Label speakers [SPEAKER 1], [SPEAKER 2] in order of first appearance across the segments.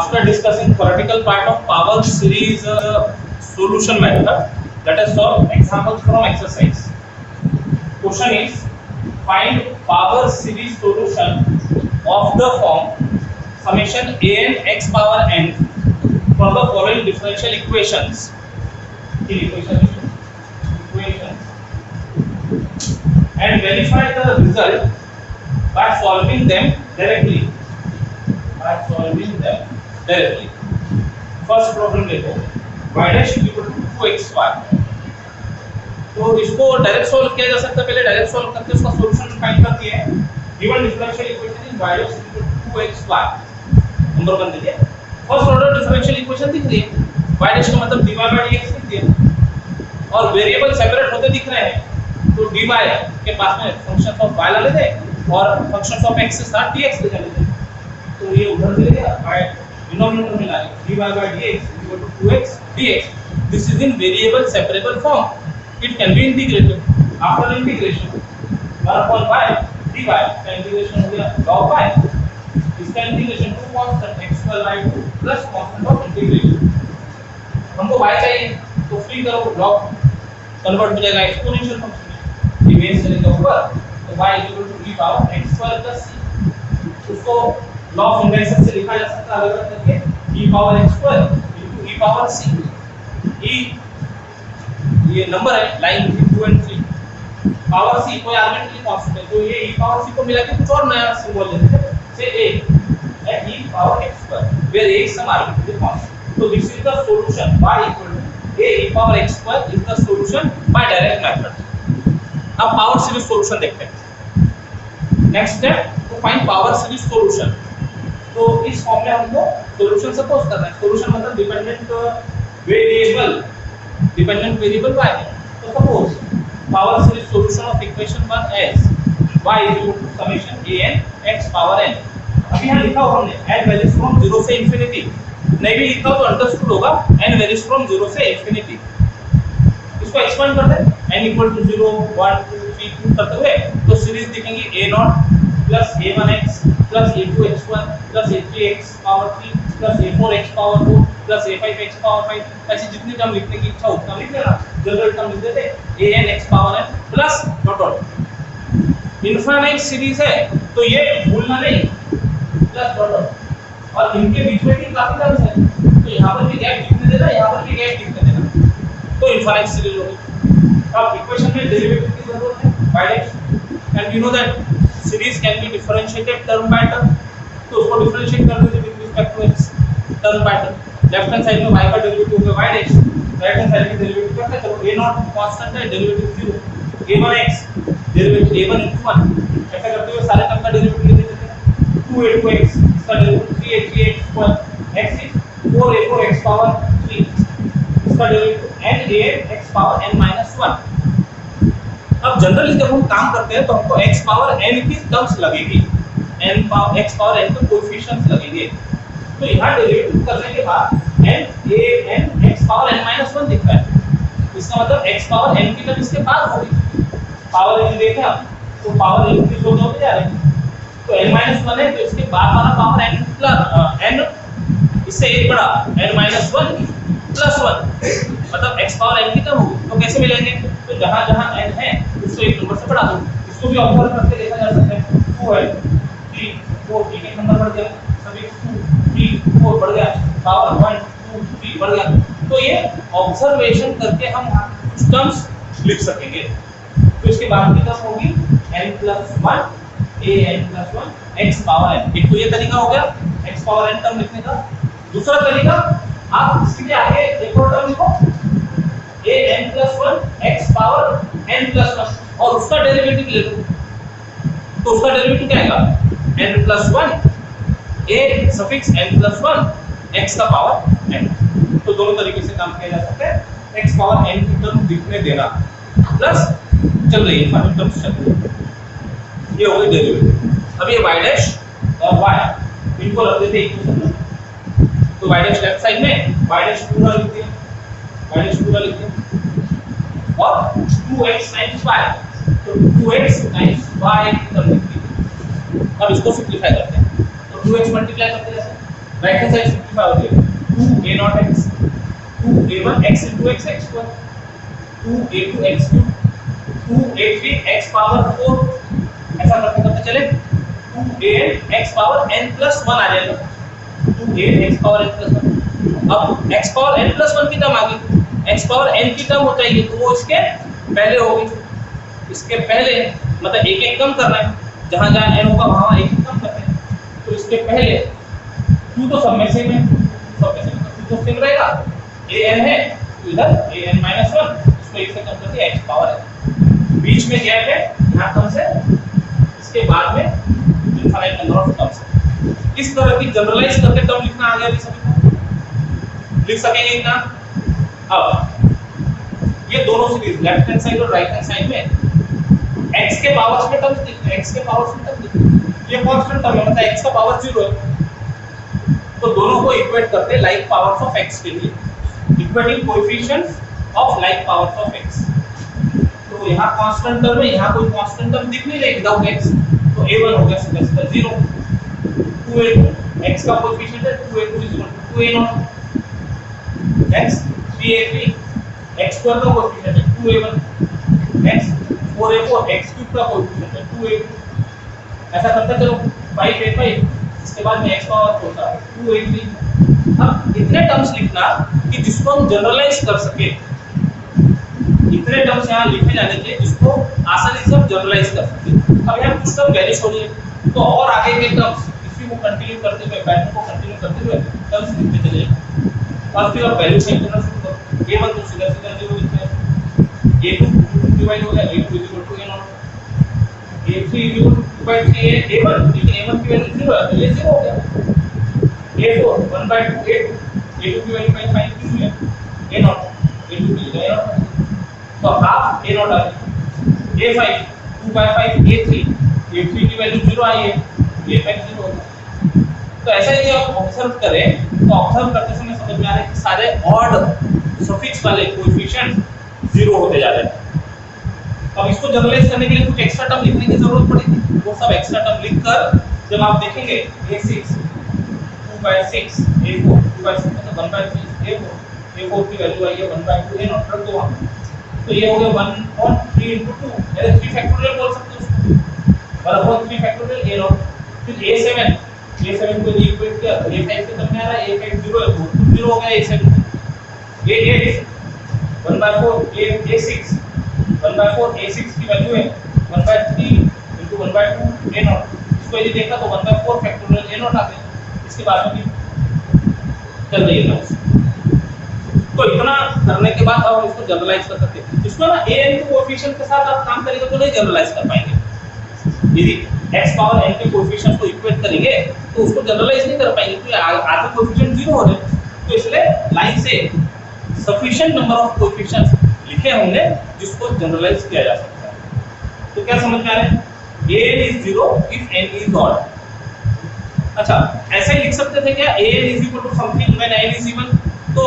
[SPEAKER 1] after discussing theoretical part of power series solution method, let us solve examples from exercise. Question is, find power series solution of the form summation a n x power n for the following differential equations. And verify the result by solving them directly. First problem देखो, y dash equal to 2xy. तो इसको direct solve किया जा सकता है. पहले direct solve करके उसका सॉल्यूशन फाइंड करते हैं. Given differential equation is y dash equal to 2xy. Number 1 देखिए, फर्स्ट ऑर्डर डिफरेंशियल इक्वेशन दिख रही है. y dash का मतलब dy by dx लिख दिया और वेरिएबल सेपरेट होते दिख रहे हैं. तो dy के पास में फंक्शन ऑफ y ला लेते और फंक्शन ऑफ x के साथ dx ले लेते. तो ये उधर चले गया, y डिनोमिनेटर में लाए dy by dx equal to 2x dx. This is in variable separable form. It can be integrated. After integration 1 upon y dy का इंटीग्रेशन हो गया log y. इसका integration two constant x square by 2 plus constant of integration. हमको y चाहिए तो free करो, log convert हो जाएगा एक्सपोनेंशियल फंक्शन में. ये बेस चलेगा ऊपर तो y equal to e power x square plus c. उसको लॉ इनवर्स से लिखा जा सकता है अलग करके e power x square into e power c. e ये नंबर है लाइन 2 and 3. पावर c कोई आर्बिट्रेरी कांस्टेंट है तो ये e पावर c को मिला के कुछ और नया सिंबल लेते हैं से a at e power x square where a is some arbitrary constant. So this is the solution y equal to a e power x square is the solution by direct method. अब power series solution देखते हैं. Next step to find power series solution. तो इस form में हमको solution suppose करना है. Solution मतलब डिपेंडेंट वेरिएबल y है. तो suppose power series solution of equation 1 as y equal to summation a n x power n. अभी यहां लिखा हुआ हमने n वैल्यूज फ्रॉम 0 से इंफिनिटी. नहीं भी लिखा हो तो अंडरस्टूड होगा n वैल्यूज फ्रॉम 0 से इंफिनिटी. इसको एक्सपेंड करते हैं n इक्वल टू 0 1 2 3 2 करते हुए तो सीरीज दिखेंगी a0 plus a1x plus a2x1 plus a3x power 3 plus a4x power 2 plus a5x power 5. ऐसी जितनी टर्म लिखने की इच्छा उतना लिख लेना. जनरल टर्म लिख देते anx power n plus dot dot. Infinite series है तो ये भूलना नहीं प्लस डॉट डॉट. और इनके बीच में भी काफी टर्म्स है तो यहां पर भी गैप लिखने देना, यहां पर भी गैप लिखने देना. तो इनफाइनाइट सीरीज होगी. अब इक्वेशन में डेरिवेटिव की जरूरत है y dash and you know that series can be differentiated term by term. तो उसको डिफरेंशिएट कर देते with respect to x term by term. Left hand side में y का डेरिवेटिव होगा y dash, right hand side में derivative करते हैं. तो a0 कांस्टेंट है, डेरिवेटिव 0. a1x डेरिवेटिव a1 * 1 ऐसा करते हुए सारे टर्म का डेरिवेटिव ले लेते हैं. 2a2x इसका derivative 3a3x square x is 4a4x power 3 इसका डेरिवेटिव n पावर n - 1. अब जनरली जब हम काम करते हैं तो हमको x पावर n की टर्म्स लगेगी, x पावर n के कोएफिशिएंट्स लगेंगे. तो यहां डेरिवेटिव करने के बाद n x पावर n - 1 दिख रहा है. इसका मतलब x पावर n की टर्म इसके बाद होगी. पावर n देखा तो पावर इंक्रीज होते जा रहे हैं. तो n - 1 है तो इसके बाद वाला पावर n प्लस n इससे एक बड़ा n - 1 प्लस 1 मतलब x पावर n की टर्म होगी. तो कैसे मिलेंगे? तो जहां जहां n है उसको एक नंबर से बढ़ा दो. इसको भी ऑब्जर्व करके देखा जा सकता है. 2 है 3 4 एक नंबर बढ़ गया, सभी 2 3 4 बढ़ गया, पावर 1 2 3 बढ़ गया. तो ये ऑब्जर्वेशन करके हम कुछ टर्म्स लिख सकेंगे. तो इसके बाद की टर्म होगी n + 1 a n + 1 x power n. एक तो ये तरीका हो गया x पावर n टर्म लिखने का. दूसरा तरीका आप इसके आगे एक और टर्म लिखो a n + 1 x power n + 1 और उसका डेरिवेटिव ले लो. तो उसका डेरिवेटिव क्या आएगा n + 1 a suffix n + 1 x का पावर n. तो दोनों तरीके से काम किया जा सकता है. x पावर n की टर्म लिखने देना प्लस चल रही है फाइनल टर्म्स चल रही है. ये हो गई डेरिवेटिव. अब ये y डैश और y इनको रख देते हैं इक्वेशन में. तो y डैश लेफ्ट साइड में y डैश पूरा लिखते हैं, y डैश पूरा लिखते हैं और 2x टाइम्स y. तो 2x टाइम्स y की टर्म लिखते हैं. अब इसको सिंपलीफाई करते हैं. तो 2x मल्टीप्लाई करते हैं राइट हैंड साइड सिंपलीफाई हो गया 2a0x 2a1x into x x square 2a2x cube 2a3x power 4 ऐसा करते करते चले 2an x power n plus 1 आ जाएगा 2an x power n plus 1 अब x पावर n plus 1 की टर्म आ गई x पावर n की टर्म होता है ये तो वो इसके पहले होगी इसके पहले मतलब एक एक कम करना है जहां जहां n होगा वहां एक एक कम करना है तो इसके पहले 2 तो सब में सेम है सब में सेम तो सेम रहेगा an है तो इधर an minus 1 इसको एक से कम करके x पावर n बीच में गैप है यहां कम से इसके बाद में इनफाइनाइट नंबर ऑफ टर्म्स इस तरह की जनरलाइज करके टर्म लिखना आ गया अभी सभी को लिख सकेंगे इतना अब ये दोनों सीरीज लेफ्ट हैंड साइड और राइट हैंड साइड में x के पावर्स में टर्म्स लिखते हैं x के पावर्स में टर्म लिखते हैं ये कांस्टेंट टर्म है मतलब x का पावर 0 है तो दोनों को इक्वेट करते हैं लाइक पावर्स ऑफ x के लिए equating coefficients of like powers of x तो यहाँ कांस्टेंट टर्म है यहाँ कोई कांस्टेंट टर्म दिख नहीं रही विदाउट x तो a1 हो गया सीधा सीधा 0 2a2 x का कोएफिशिएंट है 2a2 is equal to 2a0 x 3a3 x square का कोएफिशिएंट है 2a1 x 4a4 x cube का कोएफिशिएंट है 2a2 ऐसा करते चलो 5a5 इसके बाद में x पावर होता है 2a3 अब इतने टर्म्स लिखना कि जिसको हम जनरलाइज कर सके इतने टर्म्स यहाँ लिखे जाने चाहिए जिसको आसानी से हम जनरलाइज कर सके अब यहाँ कुछ टर्म वैनिश हो रही है तो और आगे के टर्म्स इसी को कंटिन्यू करते हुए पैटर्न को कंटिन्यू करते हुए टर्म्स लिखते चले और फिर अब वैल्यू चेंज करना शुरू करो a1 तो सीधा सीधा 0 लिखते हैं a2 डिवाइड हो गया a2 a0 a3 2/3 a1 लेकिन a1 की वैल्यू 0 है तो ये 0 हो गया a4 1/2 a2 a2 की वैल्यू 5 क्यों है a0 a2 की जगह तो हाफ a0 आ गया a5 2/5 a3 a3 की वैल्यू 0 आई है a5 0 हो गया तो ऐसा ही आप ऑब्जर्व करें तो ऑब्जर्व करते समय समझ में आ रहा है कि सारे ऑड सफिक्स वाले कोएफिशिएंट 0 होते जा रहे हैं अब इसको जनरलाइज करने के लिए कुछ एक्स्ट्रा टर्म लिखने की जरूरत पड़ेगी वो सब एक्स्ट्रा टर्म लिखकर जब आप देखेंगे a6 2/6 a4 2/6 मतलब 1/3 a4 a4 की वैल्यू आई है 1/2 a0 रख दो वहां तो ये हो गया 1/3 into 2 यानी 3 फैक्टोरियल बोल सकते हो उसको 1/3 फैक्टोरियल a0 फिर a7 को इक्वेट किया तो a5 के टर्म में आ रहा है a5 0 है तो 0 हो गया a7 a8 1/4 a6 1/4 a6 की वैल्यू है 1/3 into 1/2 a0 इसको यदि देखा तो 1/4 फैक्टोरियल a0 आ गया इसके बाद में भी चल रही है तो इतना करने के बाद अब इसको जनरलाइज कर सकते हैं इसको ना an के कोएफिशिएंट के साथ आप काम करेंगे तो नहीं जनरलाइज कर पाएंगे यदि x पावर n के कोएफिशिएंट को इक्वेट करेंगे तो उसको जनरलाइज नहीं कर पाएंगे क्योंकि आगे कोएफिशिएंट 0 हो रहे हैं तो इसलिए लाइन से सफिशिएंट नंबर ऑफ कोएफिशिएंट्स लिखे होंगे जिसको जनरलाइज किया जा सकता है तो क्या समझ में आ रहा है an is 0 if n is odd अच्छा ऐसे ही लिख सकते थे क्या an is equal to something when n is even तो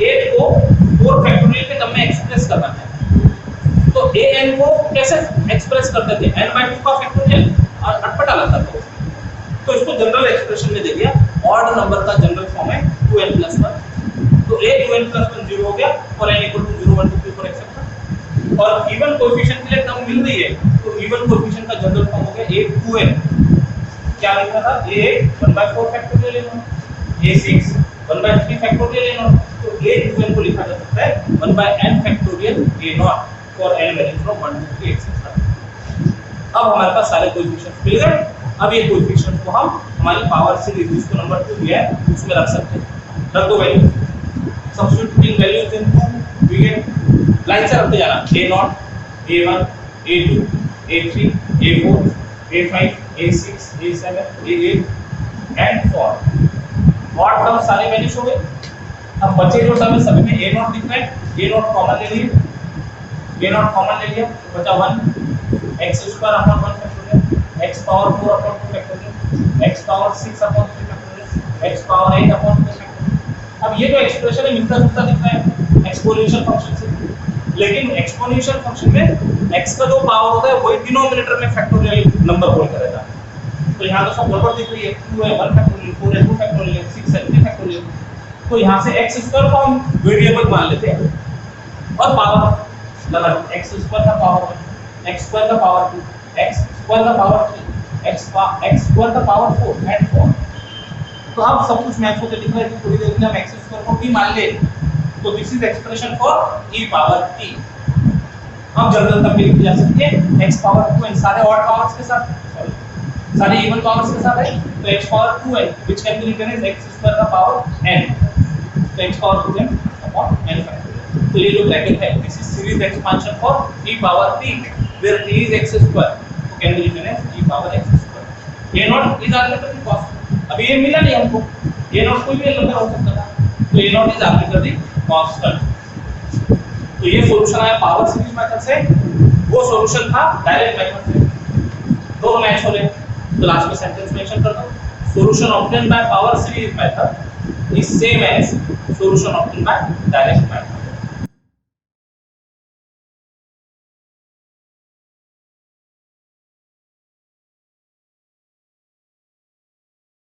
[SPEAKER 1] 8 को 4 फैक्टोरियल के टर्म में एक्सप्रेस करना है तो an को कैसे एक्सप्रेस करते थे n/2 का फैक्टोरियल और अटपटा लगता था तो इसको जनरल एक्सप्रेशन में दे दिया ऑड नंबर का जनरल फॉर्म है 2n + 1 तो a 2n + 1 0 हो गया और n = 0 1 2 3 4 etc और इवन कोएफिशिएंट के लिए टर्म मिल रही है तो इवन कोएफिशिएंट का जनरल फॉर्म हो गया a 2n क्या लिखा था a 1/4 factorial a0 a6 1/3 factorial a0 तो a 2n को लिखा जा सकता है 1/n factorial a0 for n value from 1 to 3 etc अब हमारे पास सारे कोएफिशिएंट्स मिल गए अब ये कोएफिशिएंट को हम हमारी पावर सीरीज जिसको नंबर 2 दिया है उसमें रख सकते हैं रख दो value substituting values in 2 we get line से रखते जाना a0 a1 a2 a3 a4 a5 a6 a7 a8 and 4 odd term सारे वैनिश हो गए अब बचे जो टर्म है सभी में a0 दिख रहा है a0 कॉमन ले लिए a0 कॉमन ले लिया बचा 1 x² upon 1 factorial x power 4 upon 2 factorial x power 6 upon 3 factorial x power 8 upon 2 factorial अब ये जो एक्सप्रेशन है मिलता जुलता दिख रहा है एक्सपोनेंशियल फंक्शन से लेकिन एक्सपोनेंशियल फंक्शन में x का जो पावर होता है वही डिनोमिनेटर में फैक्टोरियल नंबर होल करेगा तो यहाँ तो सब गड़बड़ दिख रही है, 2 है 1 फैक्टोरियल, 4 है 2 फैक्टोरियल, 6 है 3 फैक्टोरियल। तो यहाँ से x स्क्वायर को हम वेरिएबल मान लेते हैं और पावर लगा x स्क्वायर का पावर 1, x स्क्वायर का पावर 2, x स्क्वायर का पावर 3, x स्क्वायर का पावर 4 एंड 4। तो अब सब कुछ मैच होके दिख रहा है कि थोड़ी देर में हम x स्क्वायर को t मान ले तो this is expression for e power t। हम जनरल तक भी लिखी जा सकती है x पावर 2n सारे ऑड पावर्स के साथ, सॉरी सारे इवन पावर्स के साथ है, तो x power 2n which can be written as x square का पावर n, तो x power 2n upon n factorial. तो ये जो ब्रैकेट है this is series expansion for e power t where t is x square, तो can be written as e power x square. a not is arbitrary constant, अब ये मिला नहीं हमको, a नॉट कोई भी नंबर हो सकता था, तो a not is arbitrary constant. तो ये सॉल्यूशन आया पावर सीरीज मेथड से, वो सॉल्यूशन था डायरेक्ट मेथड से, दोनों मैच हो रहे। तो लास्ट में सेंटेंस मेंशन कर दो, solution obtained by power series method is same as solution obtained by direct method.